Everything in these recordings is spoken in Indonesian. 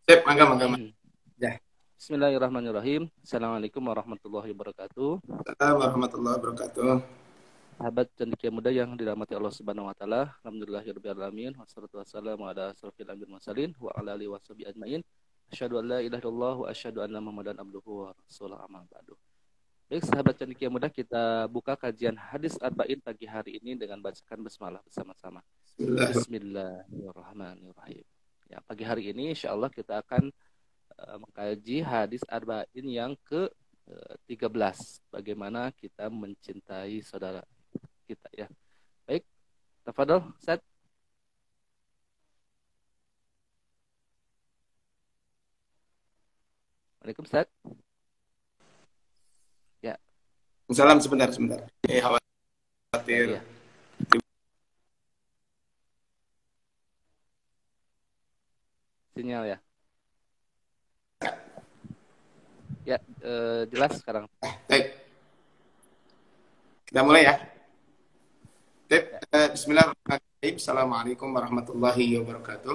Sip, mangga, mangga, mangga. Ya. Bismillahirrahmanirrahim. Assalamualaikum warahmatullahi wabarakatuh. Assalamualaikum warahmatullahi wabarakatuh. Sahabat cendekia muda yang dirahmati Allah Subhanahu wa taala. Alhamdulillahirabbil alamin. Wassalatu wassalamu ala asrofil anbiya'i wal mursalin wa ala alihi washabihi ajmain. Asyhadu an la ilaha illallah wa asyhadu anna Muhammadan abduhu wa rasuluhu amma ba'du. Baik, sahabat cendekia muda, kita buka kajian hadis arba'in pagi hari ini dengan bacakan basmalah bersama-sama. Bismillahirrahmanirrahim. Bismillahirrahmanirrahim. Ya, pagi hari ini insyaallah kita akan mengkaji hadis arba'in yang ke-13, bagaimana kita mencintai saudara kita, ya. Baik, tafadhol Ustaz. Waalaikumsalam Ustaz. Ya. Salam, sebentar. Khawatir. Ya. Sinyal ya. Ya, jelas sekarang. Baik. Kita mulai ya. Bismillahirrahmanirrahim. Assalamualaikum warahmatullahi wabarakatuh.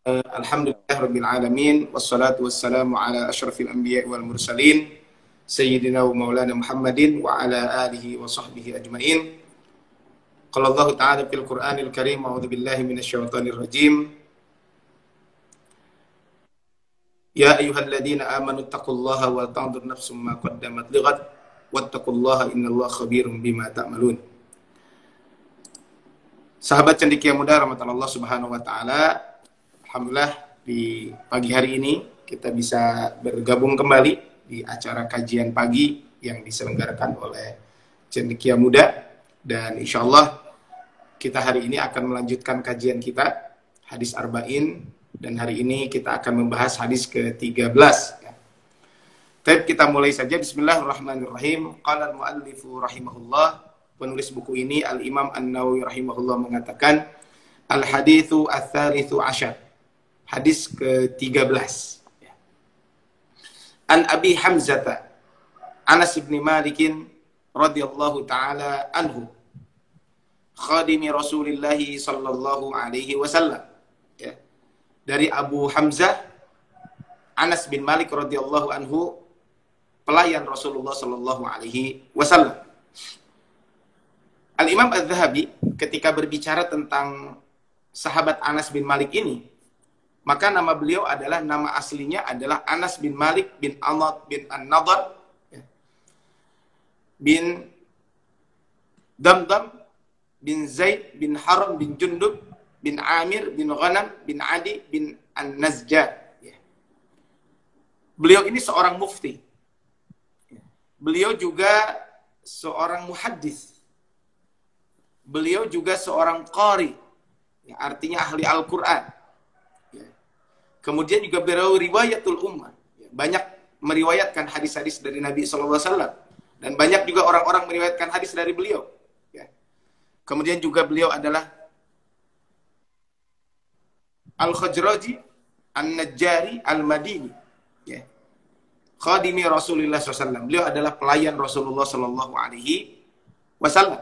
Alhamdulillahirabbil alamin, wassalatu wassalamu ala asyrafil anbiya'i wal mursalin sayyidina wa maulana Muhammadin wa ala alihi wa sahbihi ajmain. Qala Allah ta'ala fil Qur'anil Karim, a'udzu billahi minasyaitonir rajim. Ya ayyuhalladzina amanu taqullaha wal tanzur nafsum ma qaddamat lighad wattaqullaha innallaha khabirum bima ta'malun. Sahabat cendekia muda rahmatan Allah Subhanahu wa taala, alhamdulillah di pagi hari ini kita bisa bergabung kembali di acara kajian pagi yang diselenggarakan oleh cendekia muda, dan insyaallah kita hari ini akan melanjutkan kajian kita hadis arba'in, dan hari ini kita akan membahas hadis ke-13. Baik, kita mulai saja. Bismillahirrahmanirrahim. Qala al-muallifu rahimahullah, penulis buku ini Al-Imam An-Nawawi rahimahullah mengatakan, al-hadithu ats-tsalitsu asyar, hadis ke-13. An Abi Hamzah Anas bin Malik radhiyallahu taala anhu, khadimi Rasulillah sallallahu alaihi wasallam. Ya. Dari Abu Hamzah Anas bin Malik radhiyallahu anhu, pelayan Rasulullah sallallahu alaihi wasallam. Al-Imam Az-Zahabi ketika berbicara tentang sahabat Anas bin Malik ini, maka nama beliau adalah, nama aslinya adalah Anas bin Malik bin Amr bin An-Nadhr bin Damdam bin Zaid bin Haram bin Jundub bin Amir bin Ghanam bin Adi bin An-Nazjar. Beliau ini seorang mufti. Beliau juga seorang muhaddis. Beliau juga seorang qari, artinya ahli Al-Quran. Kemudian juga beliau riwayatul ummah, banyak meriwayatkan hadis-hadis dari Nabi SAW, dan banyak juga orang-orang meriwayatkan hadis dari beliau. Kemudian juga beliau adalah Al-Khajraji An-Najjari Al-Madini, khadimi Rasulullah SAW. Beliau adalah pelayan Rasulullah SAW.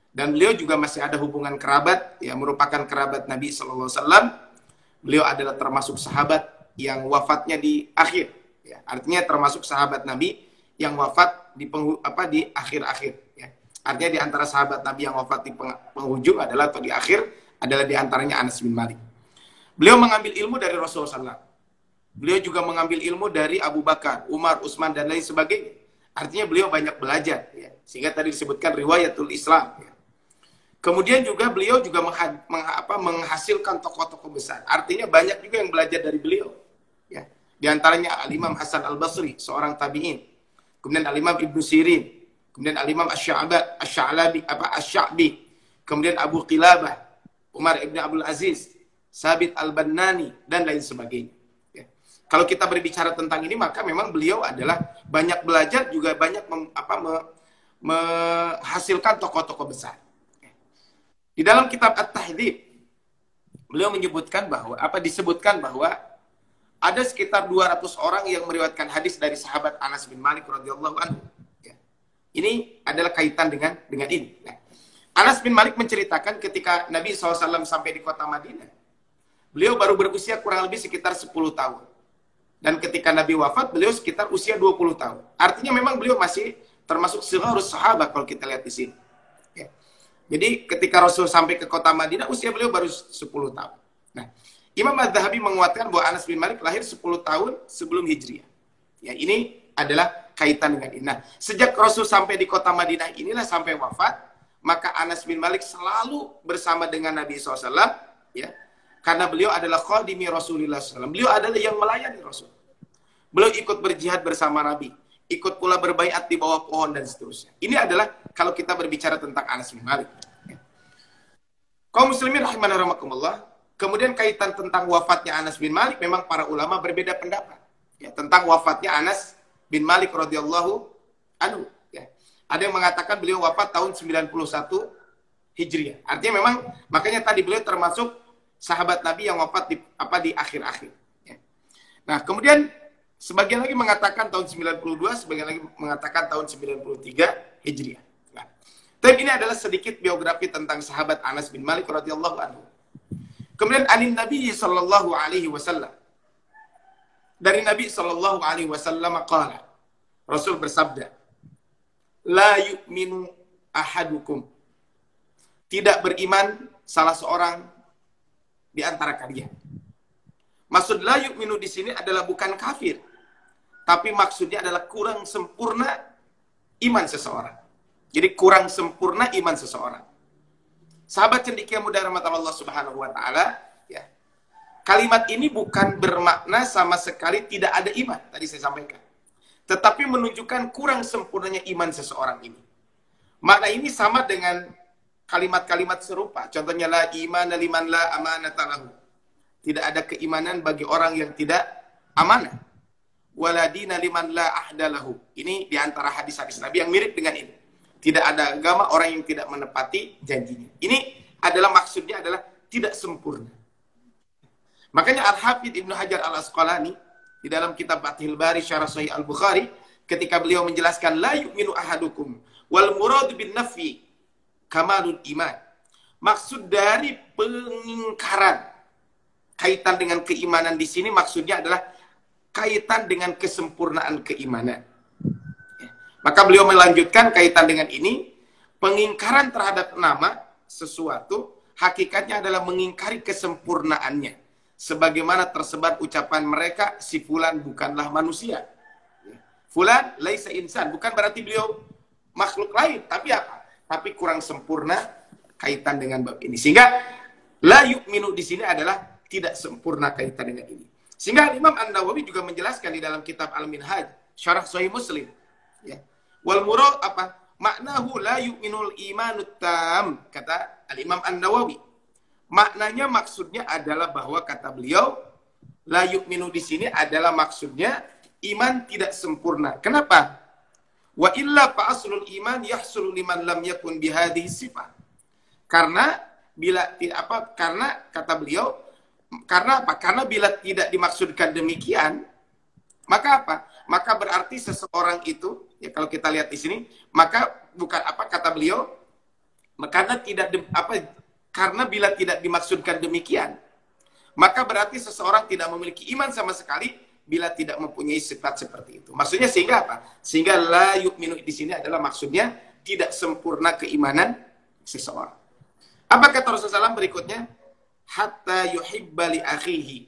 Dan beliau juga masih ada hubungan kerabat, merupakan kerabat Nabi SAW. Beliau adalah termasuk sahabat yang wafatnya di akhir, artinya termasuk sahabat Nabi yang wafat di akhir-akhir. Artinya di antara sahabat Nabi yang wafat di penghujung adalah, atau di akhir, adalah di antaranya Anas bin Malik. Beliau mengambil ilmu dari Rasulullah SAW. Beliau juga mengambil ilmu dari Abu Bakar, Umar, Utsman, dan lain sebagainya. Artinya beliau banyak belajar, sehingga tadi disebutkan riwayatul Islam. Kemudian juga beliau juga menghasilkan tokoh-tokoh besar. Artinya banyak juga yang belajar dari beliau. Di antaranya Al-Imam Hasan Al-Basri, seorang tabi'in. Kemudian Al-Imam Ibnu Sirin. Kemudian Al-Imam Asy-Sya'bi. Kemudian Abu Qilabah, Umar Ibn Abdul Aziz, Sabit Al-Bannani, dan lain sebagainya. Kalau kita berbicara tentang ini, maka memang beliau adalah banyak belajar, juga banyak menghasilkan tokoh-tokoh besar. Di dalam kitab At-Tahdzib, beliau menyebutkan disebutkan bahwa ada sekitar 200 orang yang meriwayatkan hadis dari sahabat Anas bin Malik radhiyallahu anhu. Ini adalah kaitan dengan ini. Anas bin Malik menceritakan ketika Nabi SAW sampai di kota Madinah, beliau baru berusia kurang lebih sekitar 10 tahun. Dan ketika Nabi wafat, beliau sekitar usia 20 tahun. Artinya memang beliau masih termasuk sigharus sahabat kalau kita lihat di sini. Ya. Jadi ketika Rasul sampai ke kota Madinah, usia beliau baru 10 tahun. Nah, Imam Az-Zahabi menguatkan bahwa Anas bin Malik lahir 10 tahun sebelum Hijriah. Ya, ini adalah kaitan dengan ini. Nah, sejak Rasul sampai di kota Madinah inilah sampai wafat, maka Anas bin Malik selalu bersama dengan Nabi SAW, ya, karena beliau adalah khadimi Rasulullah SAW. Beliau adalah yang melayani Rasul. Beliau ikut berjihad bersama Nabi, ikut pula berbaiat di bawah pohon dan seterusnya. Ini adalah kalau kita berbicara tentang Anas bin Malik. Ya. Kaum muslimin rahimani rahimakumullah, kemudian kaitan tentang wafatnya Anas bin Malik, memang para ulama berbeda pendapat. Ya, tentang wafatnya Anas bin Malik radhiyallahu anhu. Ya. Ada yang mengatakan beliau wafat tahun 91 Hijriah. Artinya memang, makanya tadi beliau termasuk sahabat Nabi yang wafat di akhir-akhir. Ya. Nah, kemudian sebagian lagi mengatakan tahun 92, sebagian lagi mengatakan tahun 93 Hijriah. Nah, tapi ini adalah sedikit biografi tentang sahabat Anas bin Malik radhiyallahu anhu. Kemudian anin Nabi sallallahu alaihi wasallam. Dari Nabi sallallahu alaihi wasallam qala, Rasul bersabda, la yu'minu ahadukum. Tidak beriman salah seorang di antara kalian. Maksud la yu'minu di sini adalah bukan kafir, tapi maksudnya adalah kurang sempurna iman seseorang. Jadi kurang sempurna iman seseorang. Sahabat cendekia muda rahmatan Allah Subhanahu wa taala, ya. Kalimat ini bukan bermakna sama sekali tidak ada iman, tadi saya sampaikan. Tetapi menunjukkan kurang sempurnanya iman seseorang ini. Makna ini sama dengan kalimat-kalimat serupa. Contohnya la imana liman la amanata lahu. Tidak ada keimanan bagi orang yang tidak amanah. Wala dina liman la ahda lahu. Ini diantara hadis-hadis Nabi yang mirip dengan ini. Tidak ada agama orang yang tidak menepati janjinya. Ini adalah maksudnya adalah tidak sempurna. Makanya Al-Hafidh Ibnu Hajar Al-Asqalani di dalam kitab Fathul Bari Syarah Sahih Al-Bukhari, ketika beliau menjelaskan la yu'minu ahadukum wal murad bin nafi kamalul iman. Maksud dari pengingkaran kaitan dengan keimanan di sini maksudnya adalah kaitan dengan kesempurnaan keimanan. Ya. Maka beliau melanjutkan kaitan dengan ini, pengingkaran terhadap nama sesuatu hakikatnya adalah mengingkari kesempurnaannya. Sebagaimana tersebar ucapan mereka, si fulan bukanlah manusia. Fulan laisa insan, bukan berarti beliau makhluk lain, tapi apa? Tapi kurang sempurna kaitan dengan bab ini. Sehingga la yu'minu di sini adalah tidak sempurna kaitan dengan ini. Sehingga Imam An-Nawawi juga menjelaskan di dalam kitab Al-Minhaj, Syarah Sahih Muslim, ya. Wal murad apa? Maknahu la yu'minul imanut tam, kata Al-Imam An-Nawawi. Maknanya maksudnya adalah bahwa kata beliau la yu'minu di sini adalah maksudnya iman tidak sempurna. Kenapa? Wa illa fa aslul iman yahsulu liman lam yakun bihadhihi sifat. Karena bila apa? Karena kata beliau, karena apa? Karena bila tidak dimaksudkan demikian, maka apa? Maka berarti seseorang itu, ya kalau kita lihat di sini, maka bukan apa kata beliau, karena tidak karena bila tidak dimaksudkan demikian, maka berarti seseorang tidak memiliki iman sama sekali bila tidak mempunyai sifat seperti itu. Maksudnya sehingga apa? Sehingga la yu'minu di sini adalah maksudnya tidak sempurna keimanan seseorang. Apa kata Rasulullah SAW berikutnya? Hatta yuhibba li akhihi.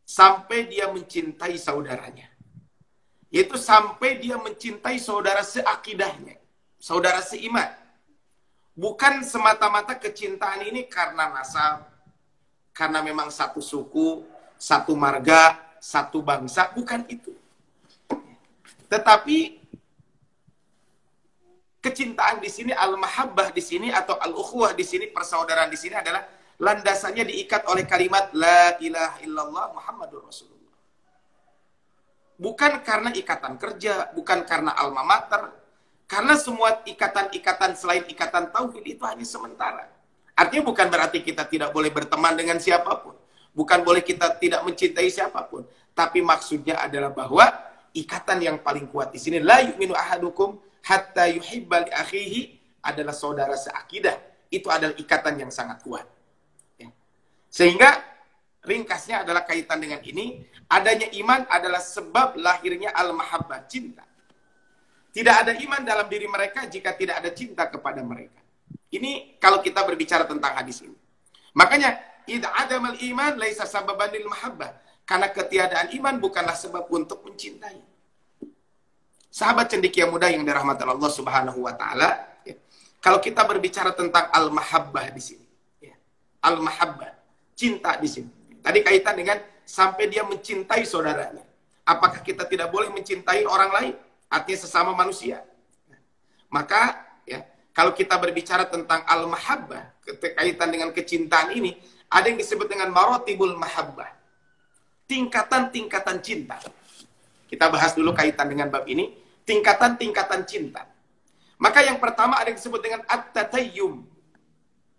Sampai dia mencintai saudaranya. Yaitu sampai dia mencintai saudara seakidahnya, saudara seiman. Bukan semata-mata kecintaan ini karena nasab, karena memang satu suku, satu marga, satu bangsa, bukan itu. Tetapi kecintaan di sini, al-mahabbah di sini atau al-ukhuwah di sini, persaudaraan di sini adalah landasannya diikat oleh kalimat la ilaha illallah Muhammadur Rasulullah. Bukan karena ikatan kerja, bukan karena alma mater. Karena semua ikatan-ikatan selain ikatan tauhid itu hanya sementara. Artinya bukan berarti kita tidak boleh berteman dengan siapapun. Bukan boleh kita tidak mencintai siapapun. Tapi maksudnya adalah bahwa ikatan yang paling kuat di sini, la yu'minu ahadukum hatta yuhibba li akhihi, adalah saudara seakidah. Itu adalah ikatan yang sangat kuat. Ya. Sehingga ringkasnya adalah kaitan dengan ini, adanya iman adalah sebab lahirnya al-mahabbah, cinta. Tidak ada iman dalam diri mereka jika tidak ada cinta kepada mereka. Ini kalau kita berbicara tentang hadis ini. Makanya, idza adamal iman laisa sababan lil mahabbah. Karena ketiadaan iman bukanlah sebab untuk mencintai. Sahabat cendekia muda yang dirahmati Allah Subhanahu wa taala, ya, kalau kita berbicara tentang al-mahabbah di sini, ya, al-mahabbah, cinta di sini. Tadi kaitan dengan sampai dia mencintai saudaranya. Apakah kita tidak boleh mencintai orang lain? Artinya sesama manusia. Maka ya, kalau kita berbicara tentang al-mahabbah, kaitan dengan kecintaan ini, ada yang disebut dengan maratibul mahabbah. Tingkatan-tingkatan cinta. Kita bahas dulu kaitan dengan bab ini, tingkatan-tingkatan cinta. Maka yang pertama ada yang disebut dengan at-tatayyum.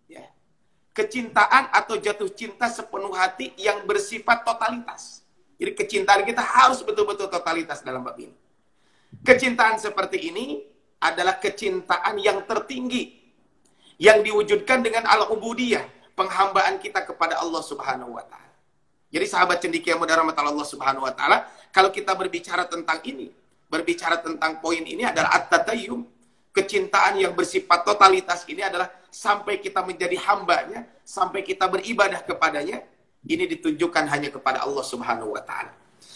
Ya. Kecintaan atau jatuh cinta sepenuh hati yang bersifat totalitas. Jadi kecintaan kita harus betul-betul totalitas dalam bab ini. Kecintaan seperti ini adalah kecintaan yang tertinggi yang diwujudkan dengan al-ubudiyah, penghambaan kita kepada Allah Subhanahu wa taala. Jadi sahabat cendekia muda rahmatan Allah Subhanahu wa taala, kalau kita berbicara tentang ini, berbicara tentang poin ini adalah at-tatayyum, kecintaan yang bersifat totalitas ini adalah sampai kita menjadi hambanya, sampai kita beribadah kepadanya, ini ditunjukkan hanya kepada Allah Subhanahu wa taala.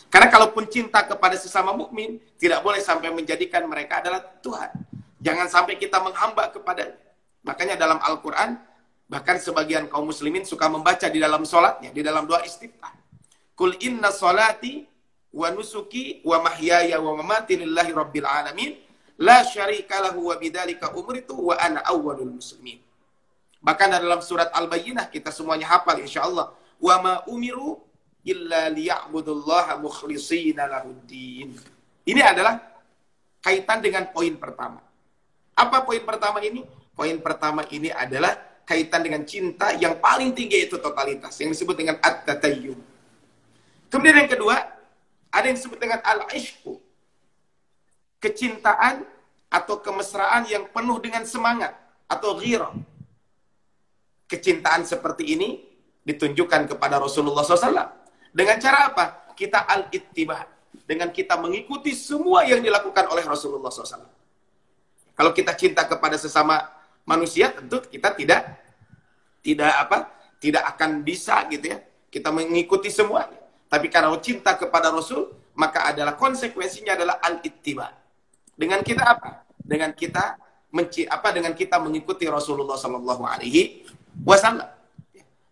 Karena kalaupun cinta kepada sesama mukmin, tidak boleh sampai menjadikan mereka adalah Tuhan. Jangan sampai kita menghamba kepadanya. Makanya dalam Al-Quran, bahkan sebagian kaum muslimin suka membaca di dalam sholatnya, di dalam doa istiftah. Kul inna sholati wa nusuki wa mahyaya wa mamati lillahi rabbil alamin, la syarika lahu wa bidzalika umritu wa ana awwalul muslimin. Bahkan dalam surat Al-Bayyinah, kita semuanya hafal insyaallah. Wa ma umiru illa liya'budullaha mukhlishina lahuddin. Ini adalah kaitan dengan poin pertama. Apa poin pertama ini? Poin pertama ini adalah kaitan dengan cinta yang paling tinggi, itu totalitas, yang disebut dengan at-tatayyum. Kemudian yang kedua, ada yang disebut dengan al-ishqu. Kecintaan atau kemesraan yang penuh dengan semangat atau ghirah. Kecintaan seperti ini ditunjukkan kepada Rasulullah SAW. Dengan cara apa? Kita al-ittiba. Dengan kita mengikuti semua yang dilakukan oleh Rasulullah SAW. Kalau kita cinta kepada sesama manusia, tentu kita tidak akan bisa gitu ya. Kita mengikuti semuanya. Tapi karena cinta kepada Rasul, maka adalah konsekuensinya adalah al-ittiba. Dengan kita apa? Dengan kita mengikuti Rasulullah SAW.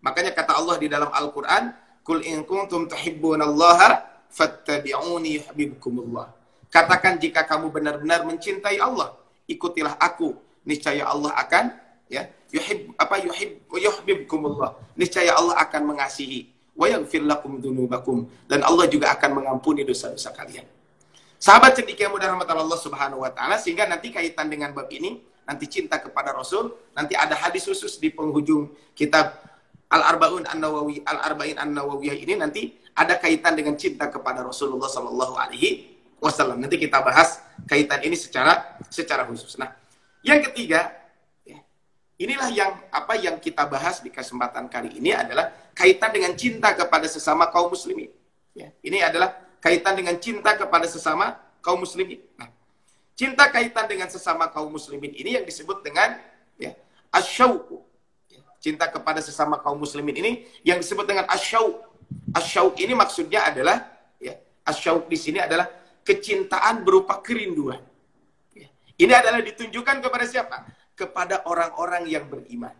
Makanya kata Allah di dalam Al-Quran, Kul in kuntum tuhibbunallaha fattabi'uni yuhibbukumullah. Katakan jika kamu benar-benar mencintai Allah, ikutilah aku, niscaya Allah akan yuhibbukumullah. Niscaya Allah akan mengasihi. Wa yaghfir lakum dzunubakum, dan Allah juga akan mengampuni dosa-dosa kalian. Sahabat cendekia muda rahmatan Allah Subhanahu wa taala, sehingga nanti kaitan dengan bab ini, nanti cinta kepada Rasul, nanti ada hadis khusus di penghujung kitab Al-Arba'in An-Nawawiyah ini, nanti ada kaitan dengan cinta kepada Rasulullah sallallahu alaihi wasallam. Nanti kita bahas kaitan ini secara khusus. Nah, yang ketiga, ya, inilah yang kita bahas di kesempatan kali ini adalah kaitan dengan cinta kepada sesama kaum muslimin. Ya, ini adalah kaitan dengan cinta kepada sesama kaum muslimin. Nah, cinta kaitan dengan sesama kaum muslimin ini yang disebut dengan ya, asyauq. Cinta kepada sesama kaum muslimin ini yang disebut dengan asyauq. Asyauq ini maksudnya adalah ya, asyauq di sini adalah kecintaan berupa kerinduan. Ya. Ini adalah ditunjukkan kepada siapa? Kepada orang-orang yang beriman.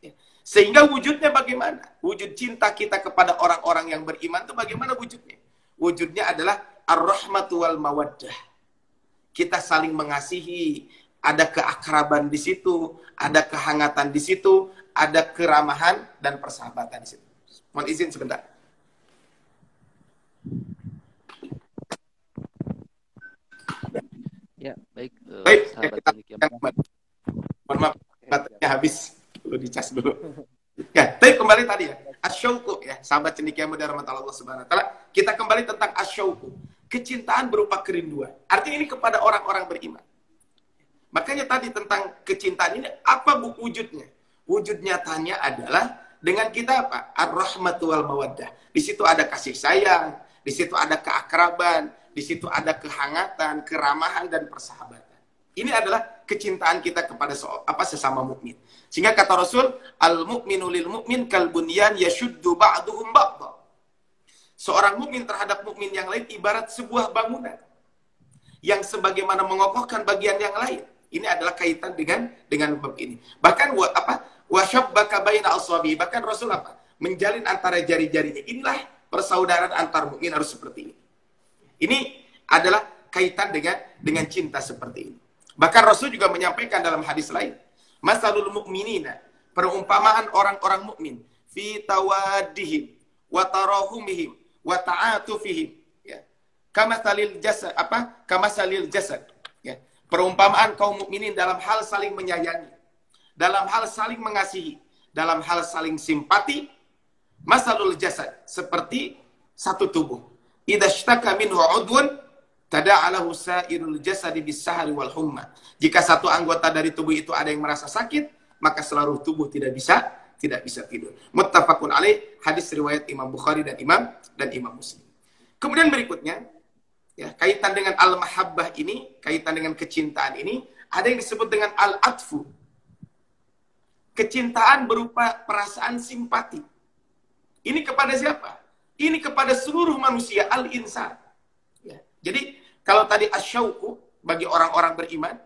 Ya. Sehingga wujudnya bagaimana? Wujud cinta kita kepada orang-orang yang beriman itu bagaimana wujudnya? Wujudnya adalah ar-rahmatu wal mawaddah. Kita saling mengasihi, ada keakraban di situ, ada kehangatan di situ, ada keramahan dan persahabatan di situ. Mohon izin sebentar. Ya, baik. Baik, Sahabat kita mohon maaf, baterainya habis. Perlu dicas dulu. Ya, tapi kembali tadi ya. Asyauqu ya, sahabat cendekia muda rahmatan Allah Subhanahu wa taala. Kita kembali tentang asyauqu. Kecintaan berupa kerinduan. Artinya ini kepada orang-orang beriman. Makanya tadi tentang kecintaan ini, apa wujudnya? Wujud nyatanya adalah dengan kita apa? Ar-rahmatu wal mawaddah. Di situ ada kasih sayang, di situ ada keakraban, di situ ada kehangatan, keramahan dan persahabatan. Ini adalah kecintaan kita kepada sesama mukmin. Sehingga kata Rasul, al-mu'minu lil mu'min kal bunyan yashuddu ba'duhum ba'dha. Seorang mukmin terhadap mukmin yang lain ibarat sebuah bangunan yang sebagaimana mengokohkan bagian yang lain. Ini adalah kaitan dengan bab ini. Bahkan wasyabbaka baina asabi, bahkan Rasul menjalin antara jari-jarinya. Inilah persaudaraan antar mukmin harus seperti ini. Ini adalah kaitan dengan cinta seperti ini. Bahkan Rasul juga menyampaikan dalam hadis lain, masalul mu'minina, perumpamaan orang-orang mukmin, fi tawaddihim wa tarahumihim wa ta'atufihim, ya. Kamasalil jasad, ya. Perumpamaan kaum mukminin dalam hal saling menyayangi, dalam hal saling mengasihi, dalam hal saling simpati, masalul jasad, seperti satu tubuh. Idza ishtaka minhu 'udwun tada'alahu sa'irul jasadi bis-sahri wal humma. Jika satu anggota dari tubuh itu ada yang merasa sakit, maka seluruh tubuh tidak bisa tidur. Muttafaqun alaih, hadis riwayat Imam Bukhari dan Imam Muslim. Kemudian berikutnya, ya, kaitan dengan al-mahabbah ini, kaitan dengan kecintaan ini, ada yang disebut dengan al-atfu. Kecintaan berupa perasaan simpati. Ini kepada siapa? Ini kepada seluruh manusia, al-insan. Ya. Jadi kalau tadi asyauku bagi orang-orang beriman,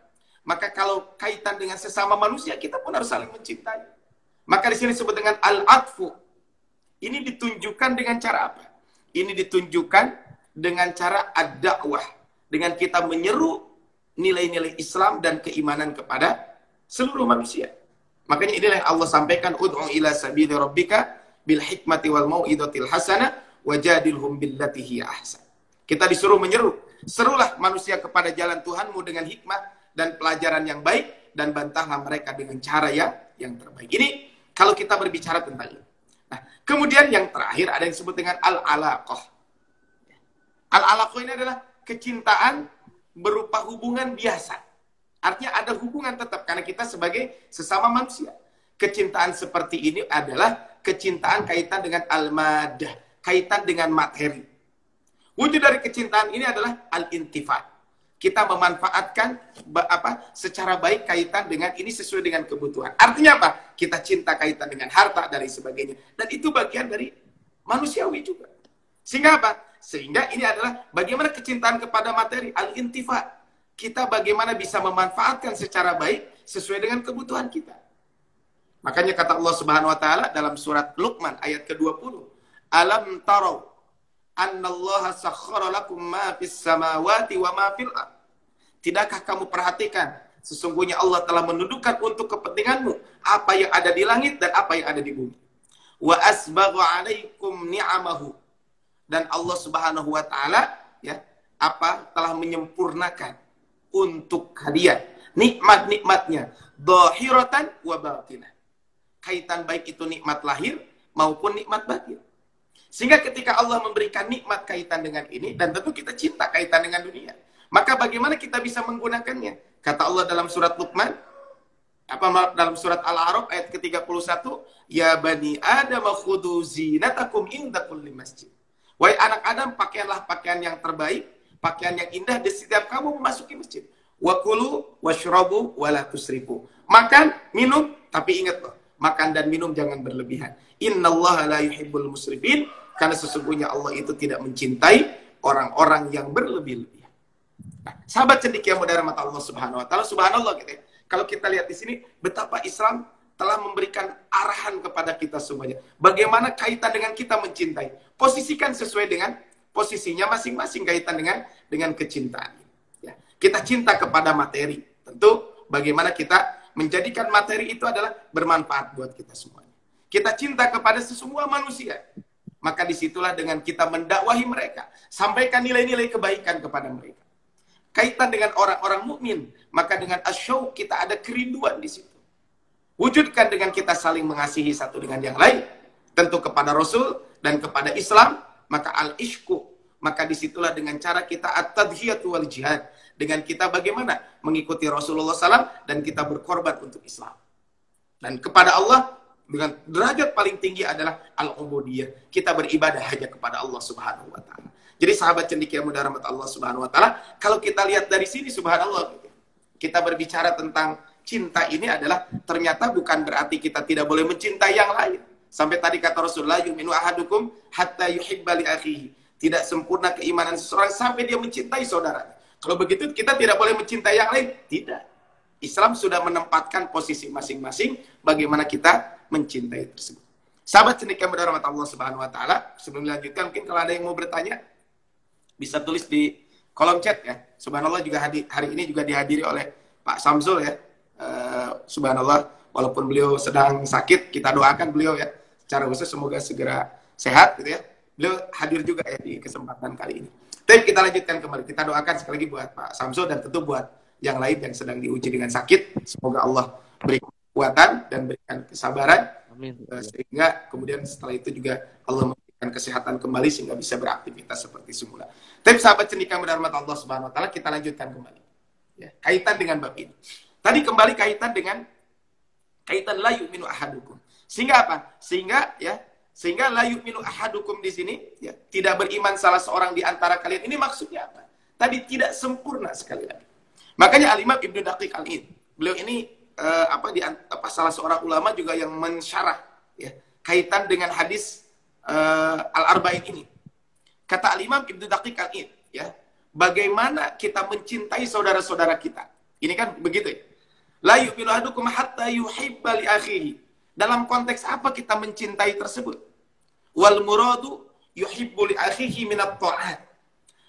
maka kalau kaitan dengan sesama manusia, kita pun harus saling mencintai. Maka di sini disebut dengan al-atfu. Ini ditunjukkan dengan cara apa? Ini ditunjukkan dengan cara ad-da'wah, dengan kita menyeru nilai-nilai Islam dan keimanan kepada seluruh manusia. Makanya inilah yang Allah sampaikan, ud'u ila sabili rabbika bil hikmati wal mau'izatil hasanah wajadilhum billati hiya ahsan. Kita disuruh menyeru, serulah manusia kepada jalan Tuhanmu dengan hikmah dan pelajaran yang baik, dan bantahlah mereka dengan cara yang terbaik. Ini kalau kita berbicara tentang ini. Nah, kemudian yang terakhir ada yang disebut dengan al-alaqah. Al-alaqah ini adalah kecintaan berupa hubungan biasa. Artinya ada hubungan tetap karena kita sebagai sesama manusia. Kecintaan seperti ini adalah kecintaan kaitan dengan al-madah, kaitan dengan materi. Wujud dari kecintaan ini adalah al-intifa. Kita memanfaatkan secara baik kaitan dengan ini sesuai dengan kebutuhan. Artinya apa? Kita cinta kaitan dengan harta dan lain sebagainya. Dan itu bagian dari manusiawi juga. Sehingga apa? Sehingga ini adalah bagaimana kecintaan kepada materi, al-intifa. Kita bagaimana bisa memanfaatkan secara baik sesuai dengan kebutuhan kita. Makanya kata Allah Subhanahu wa taala dalam surat Luqman ayat ke-20, alam tarau annallaha sakhkhara lakum ma fis samawati wa ma fil ard. Tidakkah kamu perhatikan sesungguhnya Allah telah menundukkan untuk kepentinganmu apa yang ada di langit dan apa yang ada di bumi. Wa asbagha 'alaikum ni'amahu. Dan Allah Subhanahu wa taala telah menyempurnakan untuk kalian nikmat-nikmatnya dhahiratan wa batinah. Kaitan baik itu nikmat lahir maupun nikmat batin. Sehingga ketika Allah memberikan nikmat kaitan dengan ini, dan tentu kita cinta kaitan dengan dunia, maka bagaimana kita bisa menggunakannya? Kata Allah dalam surat Luqman, dalam surat Al-A'raf ayat ke-31, ya bani Adam khudhu zinatakum inda kulli masjid. Wahai anak Adam, pakaianlah pakaian yang terbaik, pakaian yang indah di setiap kamu memasuki masjid. Wa kulu washrabu wa la tusrifu. Makan, minum, tapi ingat loh, makan dan minum jangan berlebihan. Innallaha la yuhibbul musrifin, karena sesungguhnya Allah itu tidak mencintai orang-orang yang berlebih-lebihan. Nah, sahabat cendekia muda mata Allah Subhanahu wa taala, subhanallah gitu ya. Kalau kita lihat di sini betapa Islam telah memberikan arahan kepada kita semuanya. Bagaimana kaitan dengan kita mencintai? Posisikan sesuai dengan posisinya masing-masing kaitan dengan kecintaan. Ya. Kita cinta kepada materi. Tentu bagaimana kita menjadikan materi itu adalah bermanfaat buat kita semuanya. Kita cinta kepada semua manusia. Maka disitulah dengan kita mendakwahi mereka. Sampaikan nilai-nilai kebaikan kepada mereka. Kaitan dengan orang-orang mukmin, maka dengan asyauq kita ada kerinduan di situ. Wujudkan dengan kita saling mengasihi satu dengan yang lain. Tentu kepada Rasul dan kepada Islam, maka al-ishku. Maka disitulah dengan cara kita at-tadhiyatu wal jihad. Dengan kita bagaimana mengikuti Rasulullah SAW dan kita berkorban untuk Islam. Dan kepada Allah, Dengan derajat paling tinggi adalah al-ubudiyah. Kita beribadah hanya kepada Allah Subhanahu wa taala. Jadi sahabat cendekia muda rahmat Allah Subhanahu wa taala, kalau kita lihat dari sini subhanallah, kita berbicara tentang cinta ini adalah ternyata bukan berarti kita tidak boleh mencintai yang lain. Sampai tadi kata Rasulullah, yu'minu ahadukum hatta yuhibba li akhihi. Tidak sempurna keimanan seseorang sampai dia mencintai saudaranya. Kalau begitu kita tidak boleh mencintai yang lain? Tidak. Islam sudah menempatkan posisi masing-masing bagaimana kita mencintai tersebut. Sahabat cendekia muda rahmat Allah Subhanahu wa taala, sebelum dilanjutkan mungkin kalau ada yang mau bertanya bisa tulis di kolom chat ya. Subhanallah juga hari ini juga dihadiri oleh Pak Samsul ya. Subhanallah, walaupun beliau sedang sakit, kita doakan beliau ya secara khusus semoga segera sehat gitu ya. Beliau hadir juga ya di kesempatan kali ini. Tapi kita lanjutkan kembali. Kita doakan sekali lagi buat Pak Samsul dan tentu buat yang lain yang sedang diuji dengan sakit. Semoga Allah beri kekuatan dan berikan kesabaran. Amin. Sehingga kemudian setelah itu juga Allah memberikan kesehatan kembali sehingga bisa beraktivitas seperti semula. Tapi sahabat cendekia muda rahmat Allah Subhanahu wa taala, kita lanjutkan kembali. Ya, kaitan dengan bab ini. Tadi kembali kaitan la yu'minu ahadukum. Sehingga apa? Sehingga la yu'minu ahadukum di sini ya, tidak beriman salah seorang di antara kalian. Ini maksudnya apa? Tadi tidak sempurna sekali lagi. Makanya Al-Imam Ibnu Daqiq Al-Id, beliau ini salah seorang ulama juga yang mensyarah ya, kaitan dengan hadis Al-Arba'in ini. Kata Al-Imam Ibnu Daqiq Al-Id ya, bagaimana kita mencintai saudara-saudara kita. Ini kan begitu ya. La yu'minu ahadukum hatta yuhibba li akhihi. Dalam konteks apa kita mencintai tersebut? Wal muradu yuhibbu li akhihi minat ta'at.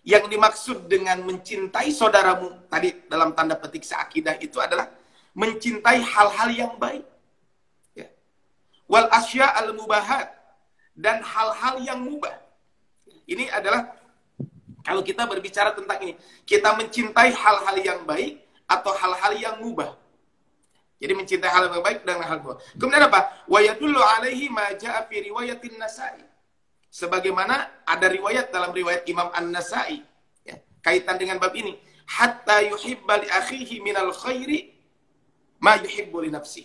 Yang dimaksud dengan mencintai saudaramu tadi dalam tanda petik seakidah itu adalah mencintai hal-hal yang baik. Ya. Wal asya al mubahat, dan hal-hal yang mubah. Ini adalah kalau kita berbicara tentang ini, kita mencintai hal-hal yang baik atau hal-hal yang mubah. Jadi mencintai hal yang baik dan hal mubah. Kemudian apa? Wa yadullu alaihi ma jaa fi riwayatin Nasa'i. Sebagaimana ada riwayat dalam riwayat Imam An-Nasa'i ya, kaitan dengan bab ini, hatta yuhibba li akhihi minal khairi ma yuhibbu li nafsi.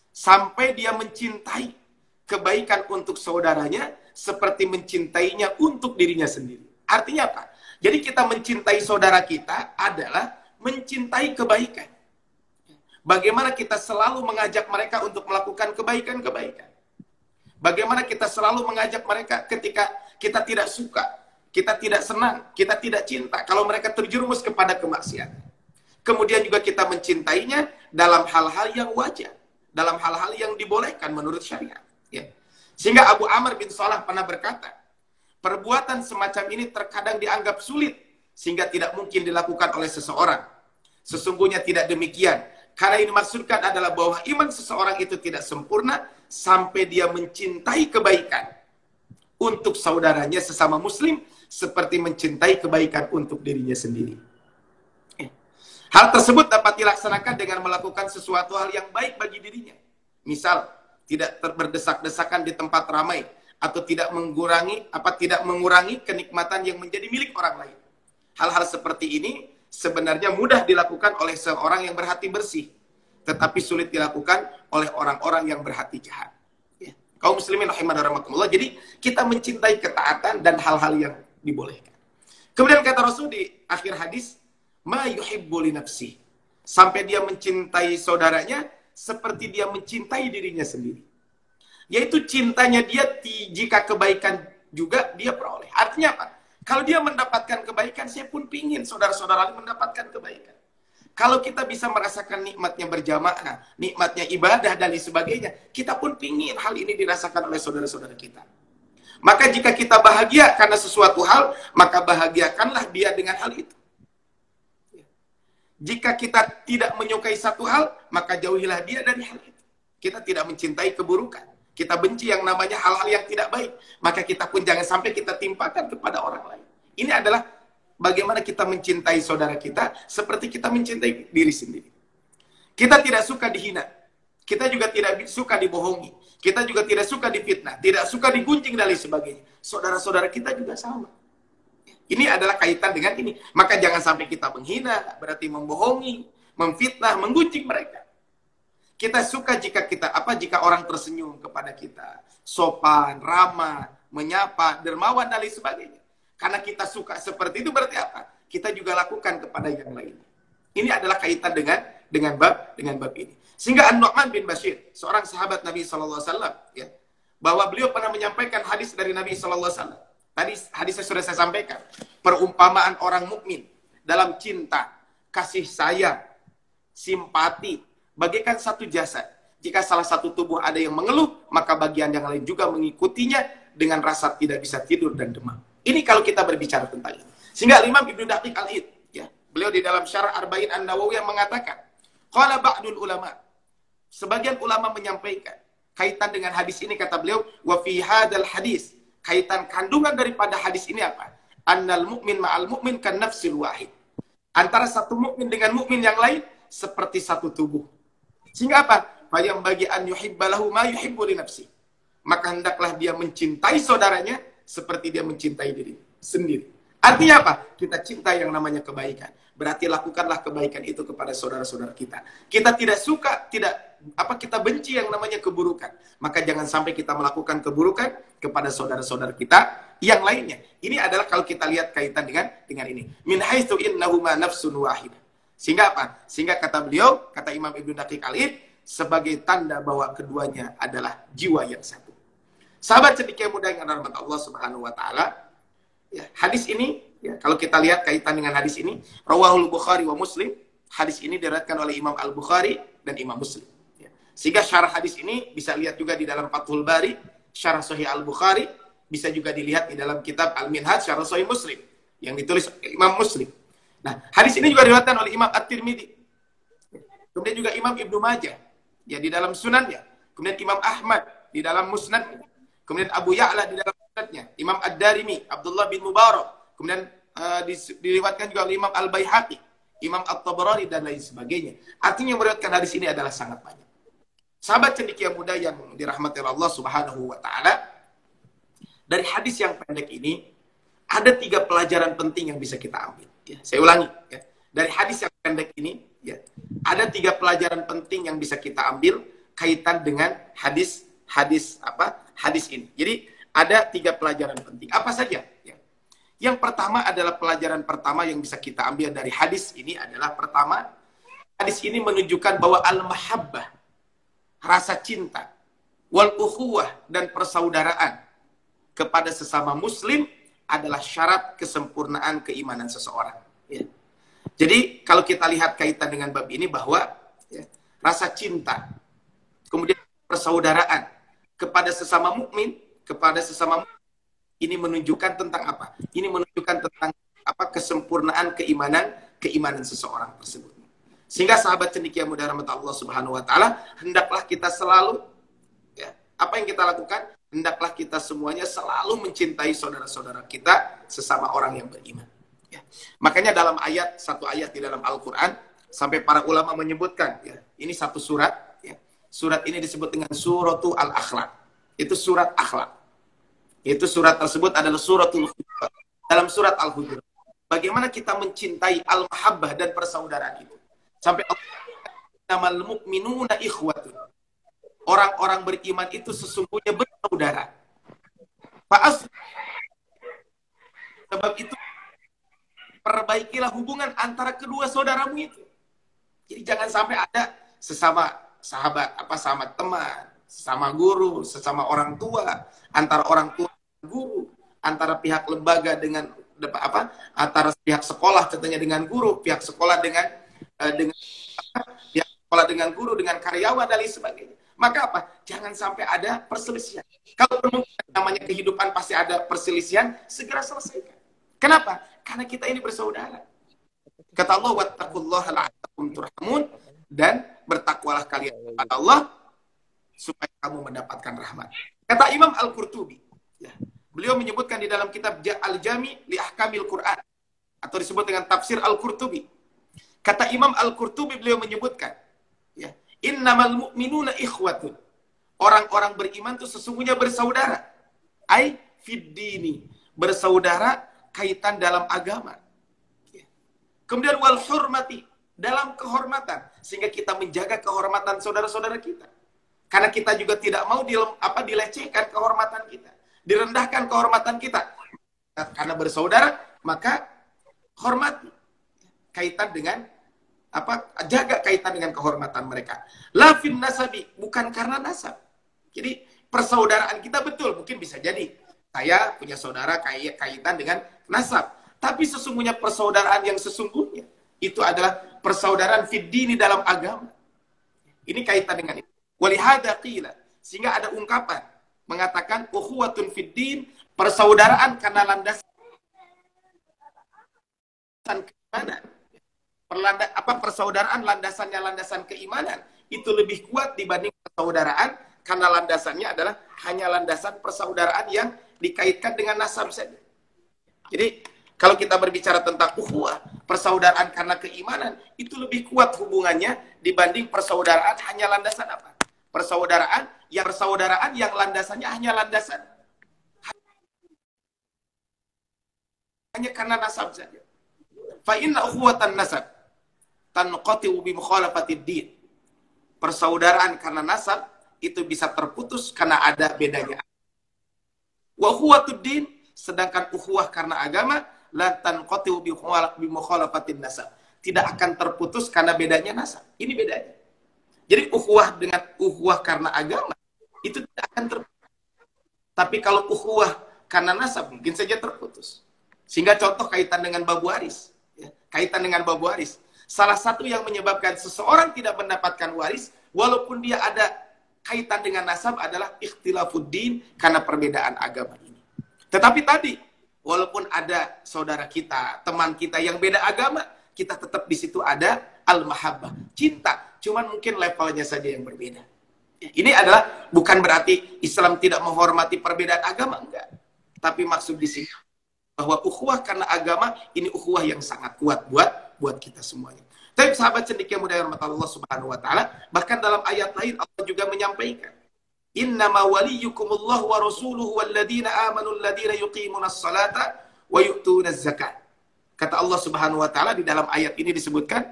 Sampai dia mencintai kebaikan untuk saudaranya seperti mencintainya untuk dirinya sendiri. Artinya apa? Jadi kita mencintai saudara kita adalah mencintai kebaikan. Bagaimana kita selalu mengajak mereka untuk melakukan kebaikan-kebaikan. Bagaimana kita selalu mengajak mereka ketika kita tidak suka, kita tidak senang, kita tidak cinta kalau mereka terjerumus kepada kemaksiatan. Kemudian juga kita mencintainya dalam hal-hal yang wajar, dalam hal-hal yang dibolehkan menurut syariat. Ya. Sehingga Abu Amr bin Salah pernah berkata, perbuatan semacam ini terkadang dianggap sulit sehingga tidak mungkin dilakukan oleh seseorang. Sesungguhnya tidak demikian. Karena ini dimaksudkan adalah bahwa iman seseorang itu tidak sempurna sampai dia mencintai kebaikan untuk saudaranya sesama muslim seperti mencintai kebaikan untuk dirinya sendiri. Hal tersebut dapat dilaksanakan dengan melakukan sesuatu hal yang baik bagi dirinya. Misal, tidak berdesak-desakan di tempat ramai atau tidak mengurangi kenikmatan yang menjadi milik orang lain. Hal-hal seperti ini sebenarnya mudah dilakukan oleh seorang yang berhati bersih, tetapi sulit dilakukan oleh orang-orang yang berhati jahat. Ya. Kaum muslimin rahimahumullah. Jadi kita mencintai ketaatan dan hal-hal yang dibolehkan. Kemudian kata Rasul di akhir hadis, ma yuhibbu li nafsi. Sampai dia mencintai saudaranya seperti dia mencintai dirinya sendiri. Yaitu cintanya dia jika kebaikan juga dia peroleh. Artinya apa? Kalau dia mendapatkan kebaikan, saya pun pingin saudara-saudara mendapatkan kebaikan. Kalau kita bisa merasakan nikmatnya berjamaah, nikmatnya ibadah, dan lain sebagainya, kita pun pingin hal ini dirasakan oleh saudara-saudara kita. Maka jika kita bahagia karena sesuatu hal, maka bahagiakanlah dia dengan hal itu. Jika kita tidak menyukai satu hal, maka jauhilah dia dari hal itu. Kita tidak mencintai keburukan. Kita benci yang namanya hal-hal yang tidak baik. Maka kita pun jangan sampai kita timpakan kepada orang lain. Ini adalah bagaimana kita mencintai saudara kita seperti kita mencintai diri sendiri. Kita tidak suka dihina. Kita juga tidak suka dibohongi. Kita juga tidak suka difitnah. Tidak suka digunjing dan lain sebagainya. Saudara-saudara kita juga sama. Ini adalah kaitan dengan ini. Maka jangan sampai kita menghina, berarti membohongi, memfitnah, menggunjing mereka. Kita suka jika orang tersenyum kepada kita, sopan, ramah, menyapa, dermawan dan lain sebagainya. Karena kita suka seperti itu berarti apa? Kita juga lakukan kepada yang lain. Ini adalah kaitan dengan bab ini. Sehingga An-Nu'man bin Bashir, seorang sahabat Nabi SAW, ya, bahwa beliau pernah menyampaikan hadis dari Nabi SAW. Tadi hadisnya sudah saya sampaikan. Perumpamaan orang mukmin dalam cinta, kasih sayang, simpati, bagaikan satu jasad. Jika salah satu tubuh ada yang mengeluh, maka bagian yang lain juga mengikutinya dengan rasa tidak bisa tidur dan demam. Ini kalau kita berbicara tentang ini. Sehingga Imam Ibnu Daqiq Al-Id, ya, beliau di dalam Syarah Arba'in An-Nawawi yang mengatakan, qala ba'dul ulama, sebagian ulama menyampaikan kaitan dengan hadis ini, kata beliau, wa fi hadzal hadis, kaitan kandungan daripada hadis ini apa? Annal mu'min ma'al mu'min kan nafsil wahid. Antara satu mukmin dengan mukmin yang lain seperti satu tubuh. Sehingga apa? Fayam bagi an yuhibbalahu ma yuhibbu li nafsi. Maka hendaklah dia mencintai saudaranya seperti dia mencintai diri sendiri. Artinya apa? Kita cinta yang namanya kebaikan. Berarti lakukanlah kebaikan itu kepada saudara-saudara kita. Kita tidak suka, kita benci yang namanya keburukan. Maka jangan sampai kita melakukan keburukan kepada saudara-saudara kita yang lainnya. Ini adalah kalau kita lihat kaitan dengan ini. Min haitsu innahuma nafsun wahidah. Sehingga apa? Sehingga kata beliau, kata Imam Ibnu Daqiq Al-Id, sebagai tanda bahwa keduanya adalah jiwa yang satu. Sahabat cendekia muda yang rahmat Allah Subhanahu wa taala, ya, hadis ini, ya, kalau kita lihat kaitan dengan hadis ini, rawahul Bukhari wa Muslim, hadis ini diriwayatkan oleh Imam Al-Bukhari dan Imam Muslim. Ya. Sehingga syarah hadis ini bisa lihat juga di dalam Fathul Bari, syarah Sahih Al-Bukhari, bisa juga dilihat di dalam kitab Al-Minhaj, syarah Sahih Muslim, yang ditulis Imam Muslim. Nah, hadis ini juga diriwayatkan oleh Imam At-Tirmidzi. Kemudian juga Imam Ibnu Majah, ya, di dalam sunannya. Kemudian Imam Ahmad di dalam musnadnya. Kemudian Abu Ya'la di dalam musnadnya. Imam Ad-Darimi, Abdullah bin Mubarak. Kemudian diriwayatkan juga oleh Imam Al-Baihaqi, Imam At-Tabarani dan lain sebagainya. Artinya meriwayatkan hadis ini adalah sangat banyak. Sahabat cendekia muda yang dirahmati Allah Subhanahu wa taala, dari hadis yang pendek ini ada 3 pelajaran penting yang bisa kita ambil. Ya, saya ulangi, ya. Dari hadis yang pendek ini, ya, ada 3 pelajaran penting yang bisa kita ambil kaitan dengan hadis ini. Jadi ada 3 pelajaran penting. Apa saja? Ya. Yang pertama adalah pelajaran pertama yang bisa kita ambil dari hadis ini adalah pertama, hadis ini menunjukkan bahwa al-mahabbah, rasa cinta, wal ukhuwah dan persaudaraan kepada sesama muslim adalah syarat kesempurnaan keimanan seseorang. Ya. Jadi kalau kita lihat kaitan dengan bab ini bahwa, ya, rasa cinta, kemudian persaudaraan kepada sesama mukmin, ini menunjukkan tentang apa? Ini menunjukkan tentang apa? Kesempurnaan keimanan seseorang tersebut. Sehingga sahabat cendekia muda rahmat Allah Subhanahu wa taala, hendaklah kita selalu, ya, apa yang kita lakukan? Hendaklah kita semuanya selalu mencintai saudara-saudara kita sesama orang yang beriman. Ya. Makanya dalam satu ayat di dalam Al-Quran, sampai para ulama menyebutkan, ya, ini satu surat, ya. Surat ini disebut dengan Suratul Al-Akhlaq. Itu surat akhlak. Itu surat tersebut adalah suratul Hujurat. Dalam surat Al-Hujurat, bagaimana kita mencintai al-mahabbah dan persaudaraan itu. Sampai Allah, mu'minuna ikhwatun. Orang-orang beriman itu sesungguhnya bersaudara. Sebab itu perbaikilah hubungan antara kedua saudaramu itu. Jadi jangan sampai ada sesama sahabat, sama teman, sesama guru, sesama orang tua, antara orang tua dan guru, antara pihak lembaga dengan antara pihak sekolah contohnya dengan guru, pihak sekolah dengan pihak sekolah dengan guru, dengan karyawan dan lain sebagainya. Maka apa? Jangan sampai ada perselisihan. Kalau namanya kehidupan pasti ada perselisihan, segera selesaikan. Kenapa? Karena kita ini bersaudara. Kata Allah, wattaqullaha la'allakum turhamun, dan bertakwalah kalian kepada Allah supaya kamu mendapatkan rahmat. Kata Imam Al-Qurtubi, ya, beliau menyebutkan di dalam kitab Al-Jami li Ahkamil Quran, atau disebut dengan tafsir Al-Qurtubi. Kata Imam Al-Qurtubi, beliau menyebutkan, ya, innamal mu'minuna ikhwatun. Orang-orang beriman itu sesungguhnya bersaudara. Ai fid dini, bersaudara kaitan dalam agama. Ya. Kemudian wal hurmati, dalam kehormatan, sehingga kita menjaga kehormatan saudara-saudara kita. Karena kita juga tidak mau dilecehkan kehormatan kita, direndahkan kehormatan kita. Karena bersaudara, maka hormati. Kaitan dengan jaga kaitan dengan kehormatan mereka. La fin nasabi, bukan karena nasab. Jadi persaudaraan kita betul, mungkin bisa jadi saya punya saudara kaitan dengan nasab. Tapi sesungguhnya persaudaraan yang sesungguhnya itu adalah persaudaraan fid dini dalam agama. Ini kaitan dengan itu. Walihada qila, sehingga ada ungkapan mengatakan ukhuwatun fid din, persaudaraan karena landasan keimanan. Persaudaraan landasannya landasan keimanan itu lebih kuat dibanding persaudaraan karena landasannya adalah hanya landasan persaudaraan yang dikaitkan dengan nasab saja. Jadi kalau kita berbicara tentang ukhuwah, persaudaraan karena keimanan itu lebih kuat hubungannya dibanding persaudaraan hanya landasan apa? Persaudaraan yang landasannya hanya landasan hanya karena nasab saja. Fa inna ukhuwatan nasab tanqati'u bi mukhalafatid din. Persaudaraan karena nasab itu bisa terputus karena ada bedanya. Wa ukhuwatud din, sedangkan ukhuwah karena agama la tanqati'u bi mukhalafatid nasab. Tidak akan terputus karena bedanya nasab. Ini bedanya. Jadi ukhuwah dengan ukhuwah karena agama itu tidak akan terputus. Tapi kalau ukhuwah karena nasab mungkin saja terputus. Sehingga contoh kaitan dengan babu waris, ya, kaitan dengan babu waris. Salah satu yang menyebabkan seseorang tidak mendapatkan waris, walaupun dia ada kaitan dengan nasab adalah ikhtilafuddin, karena perbedaan agama ini. Tetapi tadi, walaupun ada saudara kita, teman kita yang beda agama, kita tetap di situ ada al-mahabbah, cinta. Cuman mungkin levelnya saja yang berbeda. Ini adalah bukan berarti Islam tidak menghormati perbedaan agama, enggak. Tapi maksud di sini bahwa ukhuwah karena agama ini ukhuwah yang sangat kuat buat kita semuanya. Tapi sahabat cendik yang mulia rahmat Allah Subhanahu wa taala, bahkan dalam ayat lain Allah juga menyampaikan, "Innama waliyukumullahu wa rasuluhu walladzina amanu alladzina yuqimunas salata wa yu'tunaz zakat." Kata Allah Subhanahu wa taala di dalam ayat ini disebutkan,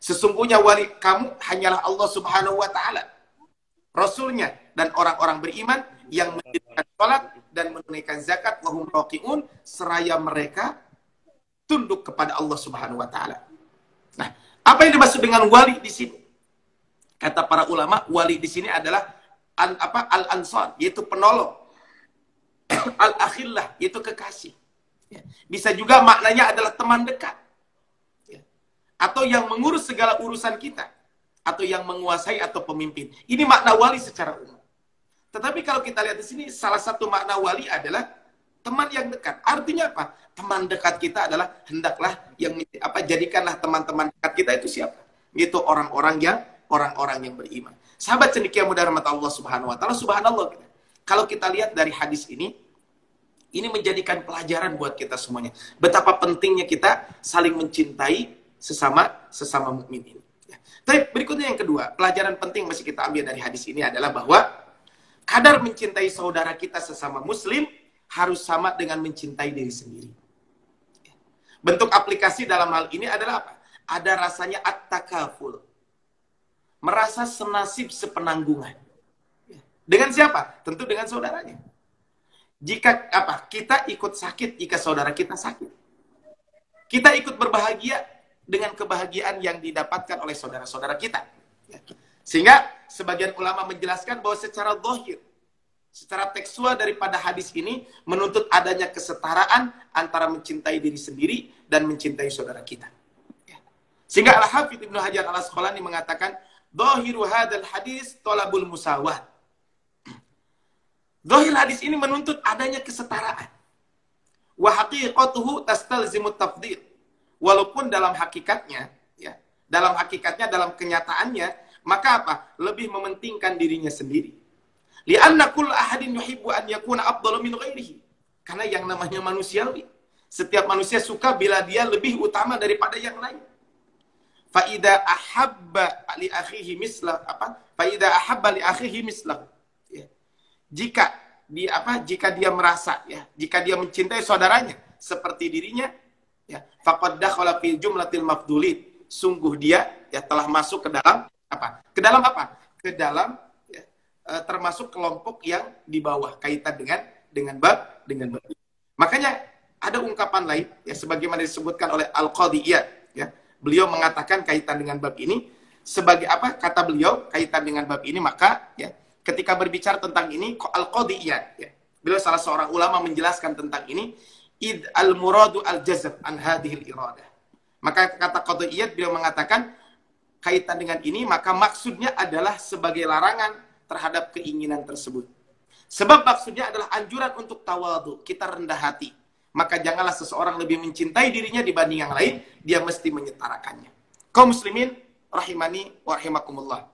sesungguhnya wali kamu hanyalah Allah Subhanahu wa taala, Rasulnya dan orang-orang beriman yang mendirikan salat dan menunaikan zakat wa hum raqiun, seraya mereka tunduk kepada Allah Subhanahu wa taala. Nah, apa yang dimaksud dengan wali di sini? Kata para ulama, wali di sini adalah al-ansar, yaitu penolong. Al-akhillah, yaitu kekasih. Bisa juga maknanya adalah teman dekat. Atau yang mengurus segala urusan kita. Atau yang menguasai atau pemimpin. Ini makna wali secara umum. Tetapi kalau kita lihat di sini, salah satu makna wali adalah teman yang dekat. Artinya apa? Teman dekat kita adalah hendaklah yang jadikanlah teman-teman dekat kita itu siapa? Itu orang-orang yang beriman. Sahabat cendekia mudah rahmat Allah Subhanahu wa taala, subhanallah. Kalau kita lihat dari hadis ini menjadikan pelajaran buat kita semuanya. Betapa pentingnya kita saling mencintai sesama mukmin ini. Tapi berikutnya yang kedua, pelajaran penting masih kita ambil dari hadis ini adalah bahwa kadar mencintai saudara kita sesama muslim harus sama dengan mencintai diri sendiri. Bentuk aplikasi dalam hal ini adalah apa? Ada rasanya at-takaful. Merasa senasib sepenanggungan. Dengan siapa? Tentu dengan saudaranya. Jika kita ikut sakit jika saudara kita sakit. Kita ikut berbahagia dengan kebahagiaan yang didapatkan oleh saudara-saudara kita. Sehingga sebagian ulama menjelaskan bahwa secara zahir, secara tekstual daripada hadis ini menuntut adanya kesetaraan antara mencintai diri sendiri dan mencintai saudara kita. Sehingga Al-Hafidz Ibnu Hajar Al-Asqalani mengatakan, "Zahiru hadzal hadis talabul musawah." Zahir hadis ini menuntut adanya kesetaraan. Wa haqiqatuhu tastalzimut tafdhil. Walaupun dalam hakikatnya, dalam kenyataannya, maka apa? Lebih mementingkan dirinya sendiri. Li'anna kull ahadin yuhibbu an yakuna afdalu min ghairihi. Karena yang namanya manusiawi, setiap manusia suka bila dia lebih utama daripada yang lain. Fa idza ahabba li akhihi mislah Fa idza ahabba li akhihi mislah. Jika dia merasa jika dia mencintai saudaranya seperti dirinya, faqad dakhala fi jumlatil mafdulin. sungguh dia ya telah masuk ke dalam apa? Ke dalam apa? Ke dalam ya, termasuk kelompok yang di bawah kaitan dengan bab. Makanya ada ungkapan lain ya sebagaimana disebutkan oleh Al-Qadhi Iyad ya. Beliau mengatakan kaitan dengan bab ini sebagai apa? Kata beliau kaitan dengan bab ini maka ya ketika berbicara tentang ini Al-Qadhi Iyad ya. Beliau salah seorang ulama menjelaskan tentang ini id al-muradu al-jazab an hadhil iradah. Maka kata Qadhi Iyad beliau mengatakan kaitan dengan ini maka maksudnya adalah sebagai larangan terhadap keinginan tersebut. Sebab maksudnya adalah anjuran untuk tawadhu, kita rendah hati. Maka janganlah seseorang lebih mencintai dirinya dibanding yang lain, dia mesti menyetarakannya. Kaum muslimin rahimani wa rahimakumullah.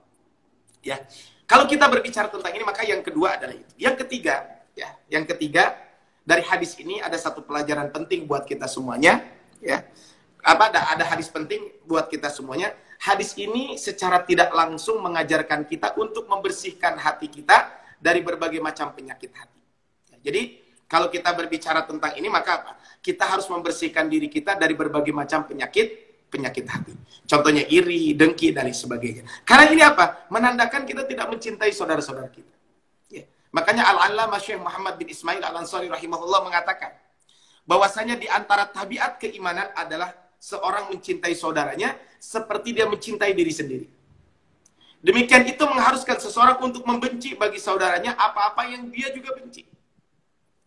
Ya. Kalau kita berbicara tentang ini maka yang kedua adalah itu. Yang ketiga, ya, yang ketiga dari hadis ini ada satu pelajaran penting buat kita semuanya, ya. Ada hadis penting buat kita semuanya. Hadis ini secara tidak langsung mengajarkan kita untuk membersihkan hati kita dari berbagai macam penyakit hati. Ya, jadi kalau kita berbicara tentang ini maka apa? Kita harus membersihkan diri kita dari berbagai macam penyakit hati. Contohnya iri, dengki dan lain sebagainya. Karena ini apa? Menandakan kita tidak mencintai saudara-saudara kita. Ya. Makanya Al-Allamah Syekh Muhammad bin Ismail Al-Ansari rahimahullah mengatakan bahwasanya di antara tabiat keimanan adalah seorang mencintai saudaranya seperti dia mencintai diri sendiri. Demikian itu mengharuskan seseorang untuk membenci bagi saudaranya apa-apa yang dia juga benci.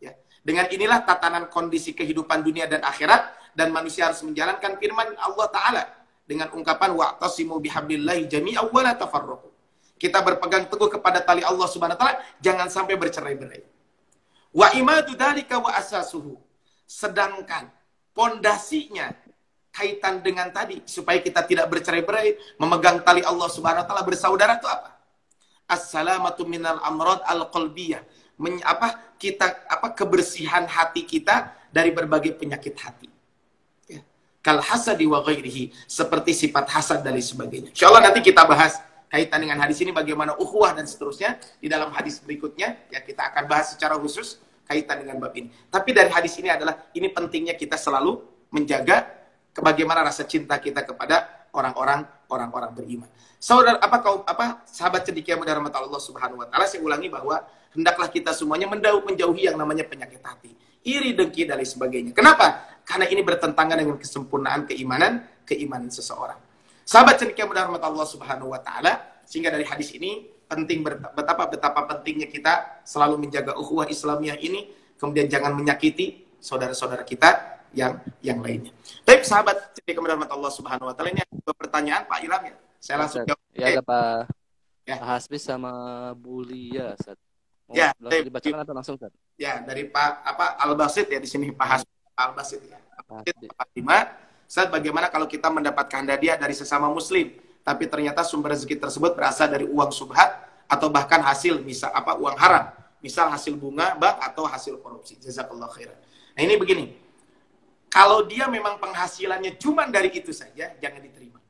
Ya. Dengan inilah tatanan kondisi kehidupan dunia dan akhirat dan manusia harus menjalankan firman Allah Ta'ala dengan ungkapan wa'tasimu bihablillahi jami'an wa la tafarraqu. Kita berpegang teguh kepada tali Allah Subhanahu wa taala, jangan sampai bercerai-berai. Wa imadu dzalika wa asasuhu. Sedangkan pondasinya kaitan dengan tadi supaya kita tidak bercerai-berai, memegang tali Allah Subhanahu wa taala, bersaudara itu apa? As-salamatu minal amrad al-qalbiyah. Kebersihan hati kita dari berbagai penyakit hati. Ya. Kal hasadi wa ghairihi, seperti sifat hasad dan sebagainya. Insyaallah nanti kita bahas kaitan dengan hadis ini bagaimana ukhuwah dan seterusnya di dalam hadis berikutnya ya, kita akan bahas secara khusus kaitan dengan bab ini. Tapi dari hadis ini adalah ini pentingnya kita selalu menjaga bagaimana rasa cinta kita kepada orang-orang beriman. Saudara, sahabat cendekia mudah rahmat Allah Subhanahu wa taala, saya ulangi bahwa hendaklah kita semuanya menjauhi yang namanya penyakit hati, iri, dengki dan lain sebagainya. Kenapa? Karena ini bertentangan dengan kesempurnaan keimanan seseorang. Sahabat cendekia mudah rahmat Allah Subhanahu wa taala, sehingga dari hadis ini penting betapa pentingnya kita selalu menjaga ukhuwah Islamiyah ini, kemudian jangan menyakiti saudara-saudara kita yang lainnya. Baik sahabat cendekia rahmat Allah Subhanahu wa taala, ini ada pertanyaan Pak Ilham ya. Saya langsung jawab. Ya ada Pak ya. Hasbi sama Bu Lia, Ustaz. Ya, dibacakan atau langsung, Ustaz? Ya, dari Pak Al-Basit ya di sini Pak Hasbi Al-Basit ya. Ustaz, bagaimana kalau kita mendapatkan hadiah dari sesama muslim, tapi ternyata sumber rezeki tersebut berasal dari uang subhat atau bahkan hasil uang haram, misal hasil bunga bank atau hasil korupsi. Jazakallahu khairan. Nah, ini begini. Kalau dia memang penghasilannya cuma dari itu saja, jangan diterima.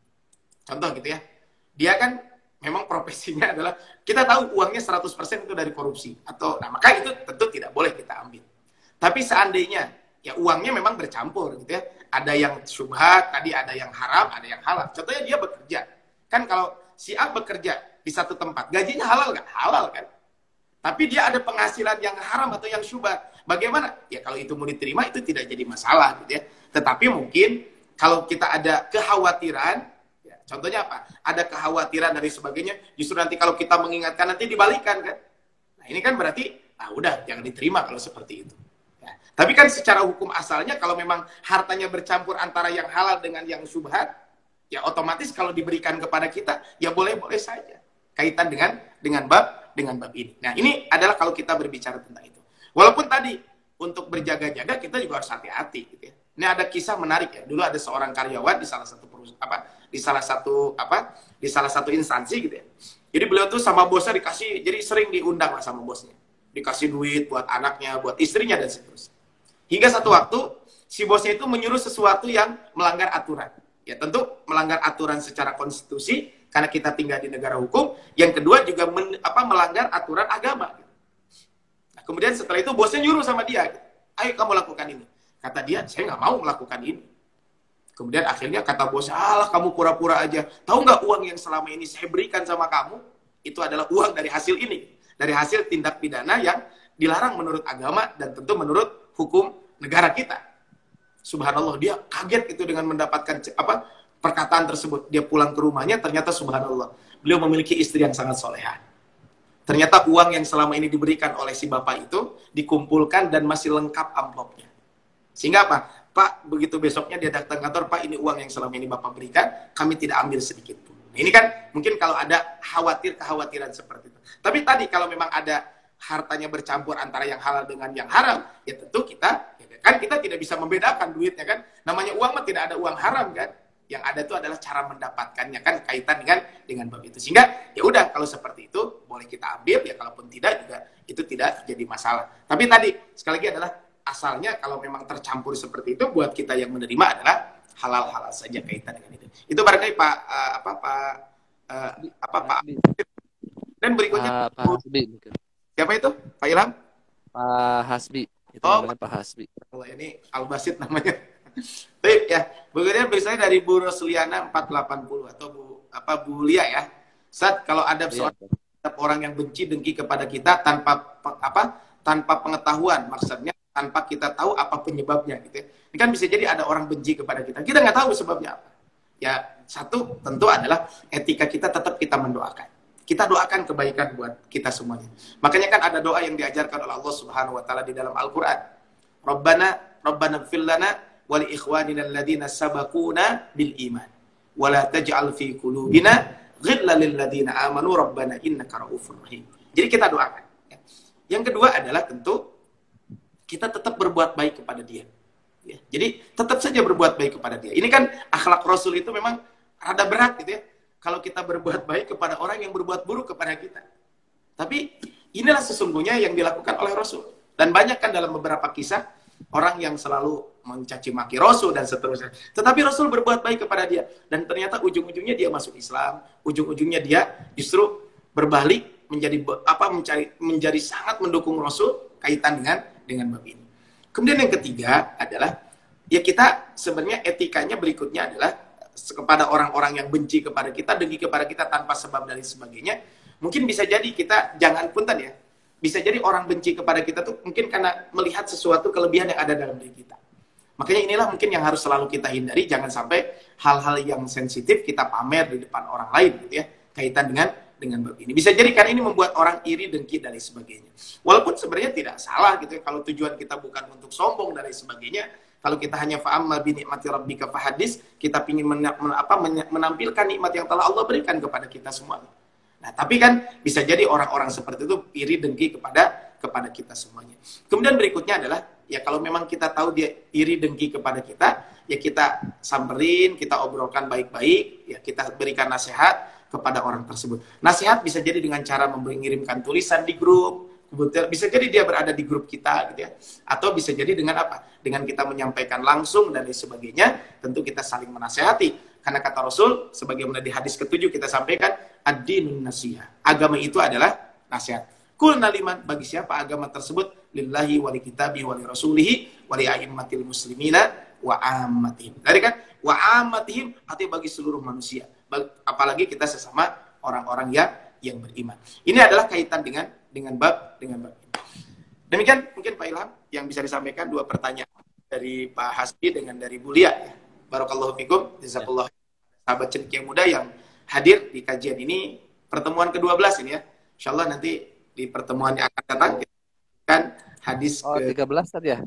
Contoh gitu ya. Dia kan memang profesinya adalah, kita tahu uangnya 100% itu dari korupsi. Maka itu tentu tidak boleh kita ambil. Tapi seandainya, ya uangnya memang bercampur gitu ya. Ada yang syubhat, tadi ada yang haram, ada yang halal. Contohnya dia bekerja. Kan kalau si A bekerja di satu tempat, gajinya halal nggak? Halal kan? Tapi dia ada penghasilan yang haram atau yang syubhat. Bagaimana? Ya kalau itu mau diterima itu tidak jadi masalah gitu ya. Tetapi mungkin kalau kita ada kekhawatiran, ya, contohnya apa? Ada kekhawatiran dari sebagainya, justru nanti kalau kita mengingatkan nanti dibalikan kan. Nah ini kan berarti, udah jangan diterima kalau seperti itu. Ya. Tapi kan secara hukum asalnya kalau memang hartanya bercampur antara yang halal dengan yang syubhat, ya otomatis kalau diberikan kepada kita, ya boleh-boleh saja. Kaitan dengan bab ini. Nah ini adalah kalau kita berbicara tentang itu. Walaupun tadi untuk berjaga-jaga kita juga harus hati-hati gitu ya. Ini ada kisah menarik ya. Dulu ada seorang karyawan di salah satu instansi gitu ya. Jadi beliau tuh sama bosnya dikasih, jadi sering diundang lah sama bosnya. Dikasih duit buat anaknya, buat istrinya dan seterusnya. Hingga satu waktu si bosnya itu menyuruh sesuatu yang melanggar aturan. Ya tentu melanggar aturan secara konstitusi karena kita tinggal di negara hukum. Yang kedua juga melanggar aturan agama. Gitu. Nah, kemudian setelah itu bosnya nyuruh sama dia, ayo kamu lakukan ini. Kata dia, saya nggak mau melakukan ini. Kemudian akhirnya kata bosnya, alah kamu pura-pura aja. Tahu nggak uang yang selama ini saya berikan sama kamu, itu adalah uang dari hasil ini. Dari hasil tindak pidana yang dilarang menurut agama dan tentu menurut hukum negara kita. Subhanallah, dia kaget itu dengan mendapatkan perkataan tersebut. Dia pulang ke rumahnya, ternyata subhanallah, beliau memiliki istri yang sangat solehah. Ternyata uang yang selama ini diberikan oleh si bapak itu dikumpulkan dan masih lengkap amplopnya. Sehingga apa? Pak, begitu besoknya dia datang kantor, Pak, ini uang yang selama ini Bapak berikan, kami tidak ambil sedikit pun. Nah, ini kan mungkin kalau ada kekhawatiran seperti itu. Tapi tadi kalau memang ada hartanya bercampur antara yang halal dengan yang haram, ya tentu kita tidak bisa membedakan duitnya kan. Namanya uang mah tidak ada uang haram kan. Yang ada itu adalah cara mendapatkannya kan, kaitan dengan bab itu. Sehingga ya udah, kalau seperti itu boleh kita ambil, ya kalaupun tidak juga itu tidak jadi masalah. Tapi tadi sekali lagi adalah asalnya kalau memang tercampur seperti itu, buat kita yang menerima adalah halal-halal saja kaitan dengan itu. Itu barangkali Pak dan berikutnya Pak Hasbi mungkin. Siapa itu? Pak Ilham? Pak Hasbi. Itu namanya Pak Hasbi. Kalau ini Al-Basit namanya. Baik ya. Kemudian biasanya dari Bu Rosliana 480 atau Bu Lia ya. Saat kalau ada orang yang benci dengki kepada kita tanpa pengetahuan, maksudnya tanpa kita tahu apa penyebabnya gitu ya. Ini kan bisa jadi ada orang benci kepada kita. Kita nggak tahu sebabnya apa. Ya, satu tentu adalah etika kita tetap kita mendoakan. Kita doakan kebaikan buat kita semuanya. Makanya kan ada doa yang diajarkan oleh Allah Subhanahu wa taala di dalam Al-Qur'an. Rabbana ighfir lana wa li ikhwanina alladziina sabaquna bil iman. Wa la taj'al fi qulubina ghillan lil ladziina amanu rabbana innaka ra'ufur rahim. Jadi kita doakan. Yang kedua adalah tentu kita tetap berbuat baik kepada dia. Ya, jadi tetap saja berbuat baik kepada dia. Ini kan akhlak Rasul itu memang rada berat gitu ya. Kalau kita berbuat baik kepada orang yang berbuat buruk kepada kita. Tapi inilah sesungguhnya yang dilakukan oleh Rasul. Dan banyak kan dalam beberapa kisah orang yang selalu mencaci maki Rasul dan seterusnya. Tetapi Rasul berbuat baik kepada dia. Dan ternyata ujung-ujungnya dia masuk Islam. Ujung-ujungnya dia justru berbalik menjadi sangat mendukung Rasul kaitan dengan bab ini. Kemudian yang ketiga adalah ya kita sebenarnya etikanya berikutnya adalah kepada orang-orang yang benci kepada kita, dengki kepada kita tanpa sebab dan sebagainya. Mungkin bisa jadi kita jangan punten ya. Bisa jadi orang benci kepada kita tuh mungkin karena melihat sesuatu kelebihan yang ada dalam diri kita. Makanya inilah mungkin yang harus selalu kita hindari, jangan sampai hal-hal yang sensitif kita pamer di depan orang lain gitu ya, kaitan dengan bab ini. Bisa jadi kan ini membuat orang iri, dengki dan lain sebagainya. Walaupun sebenarnya tidak salah gitu ya, kalau tujuan kita bukan untuk sombong dan lain sebagainya. Kalau kita hanya fa'amma bi ni'mati rabbika fahadis, kita ingin menampilkan nikmat yang telah Allah berikan kepada kita semuanya. Nah, tapi kan bisa jadi orang-orang seperti itu iri, dengki kepada kita semuanya. Kemudian berikutnya adalah ya kalau memang kita tahu dia iri, dengki kepada kita, ya kita samperin, kita obrolkan baik-baik, ya kita berikan nasihat kepada orang tersebut. Nasihat bisa jadi dengan cara mengirimkan tulisan di grup, bisa jadi dia berada di grup kita gitu ya. Atau bisa jadi dengan apa? Dengan kita menyampaikan langsung dan lain sebagainya, tentu kita saling menasihati. Karena kata Rasul, sebagaimana di hadis ke-7 kita sampaikan, ad-dinun nasihah. Agama itu adalah nasihat. Kulna liman, bagi siapa agama tersebut? Lillahi wa li kitabihi wa li rasulihi wa li a'immatil muslimina wa ammatihim. Dari kan? Wa ammatihim, artinya bagi seluruh manusia. Apalagi kita sesama orang-orang yang beriman. Ini adalah kaitan dengan bab ini. Demikian mungkin Pak Ilham yang bisa disampaikan, dua pertanyaan dari Pak Hasbi dengan dari Bu Lia ya. Barakallahu fikum, jazakallahu sahabat cendekia muda yang hadir di kajian ini, pertemuan ke-12 ini ya. Insyaallah nanti di pertemuan yang akan datang kita akan hadis 13 tadi ya?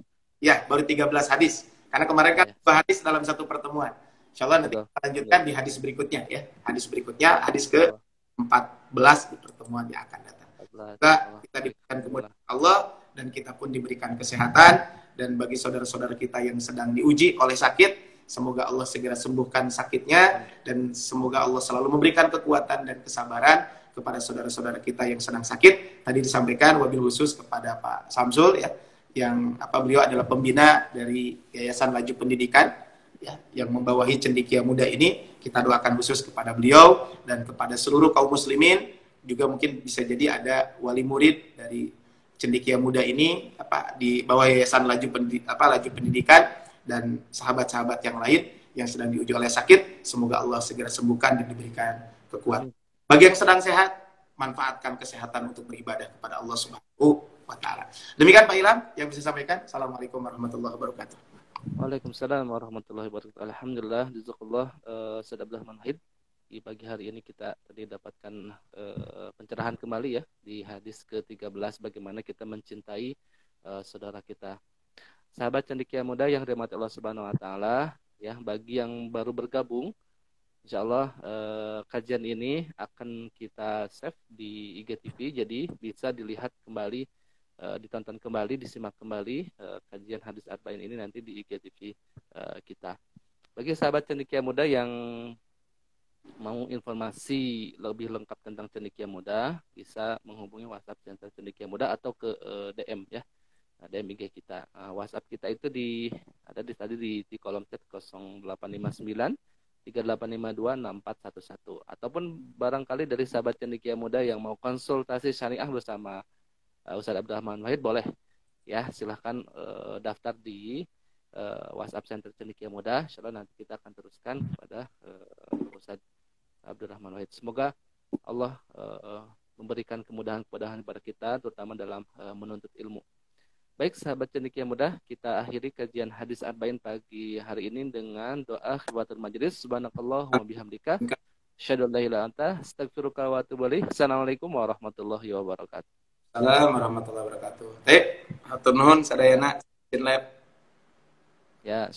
Ya, baru 13 hadis. Karena kemarin kan 2 hadis dalam satu pertemuan. Insyaallah nanti kita lanjutkan di hadis berikutnya ya. Hadis berikutnya, hadis ke-14 di pertemuan yang akan datang. Kita diberikan kemudahan Allah dan kita pun diberikan kesehatan, dan bagi saudara-saudara kita yang sedang diuji oleh sakit, semoga Allah segera sembuhkan sakitnya, dan semoga Allah selalu memberikan kekuatan dan kesabaran kepada saudara-saudara kita yang sedang sakit. Tadi disampaikan wabil khusus kepada Pak Samsul ya, yang beliau adalah pembina dari Yayasan Laju Pendidikan ya, yang membawahi cendekia muda ini. Kita doakan khusus kepada beliau dan kepada seluruh kaum muslimin. Juga mungkin bisa jadi ada wali murid dari cendekia muda ini di bawah Yayasan Laju Pendidikan dan sahabat-sahabat yang lain Yang sedang diuji oleh sakit, semoga Allah segera sembuhkan dan diberikan kekuatan. Amin. Bagi yang sedang sehat, manfaatkan kesehatan untuk beribadah kepada Allah Subhanahu wa taala. Demikian Pak Ilham yang bisa sampaikan. Assalamualaikum warahmatullahi wabarakatuh. Waalaikumsalam warahmatullahi wabarakatuh. Alhamdulillah, jazakallah Ustaz Abdul Rahman Wahid. Di pagi hari ini kita tadi dapatkan pencerahan kembali ya di hadis ke-13 bagaimana kita mencintai saudara kita. Sahabat cendekia muda yang dirahmati Allah Subhanahu wa taala, ya, bagi yang baru bergabung, insyaallah kajian ini akan kita save di IGTV, jadi bisa dilihat kembali, ditonton kembali, disimak kembali kajian hadis arba'in ini nanti di IGTV kita. Bagi sahabat cendekia muda yang mau informasi lebih lengkap tentang cendekia muda, bisa menghubungi WhatsApp Center Cendekia Muda atau ke DM ya. DM IG kita. WhatsApp kita itu ada tadi di kolom chat 0859 3852 6411. Ataupun barangkali dari sahabat cendekia muda yang mau konsultasi syariah bersama Ustaz Abdul Rahman Wahid, boleh ya, silahkan daftar di WhatsApp Center Cendekia Muda. Insyaallah nanti kita akan teruskan kepada Ustaz Abdul Rahman Wahid. Semoga Allah memberikan kemudahan-kemudahan kepada kita, terutama dalam menuntut ilmu. Baik sahabat cendekia muda, kita akhiri kajian hadis arba'in pagi hari ini dengan doa khiwatul majlis. Subhanakallahumma bihamdika asyhadu an la ilaha illa anta astaghfiruka wa atubu ilaik. Assalamualaikum warahmatullahi wabarakatuh. Assalamualaikum warahmatullahi wabarakatuh. Hatur nuhun sadayana lab. Ya.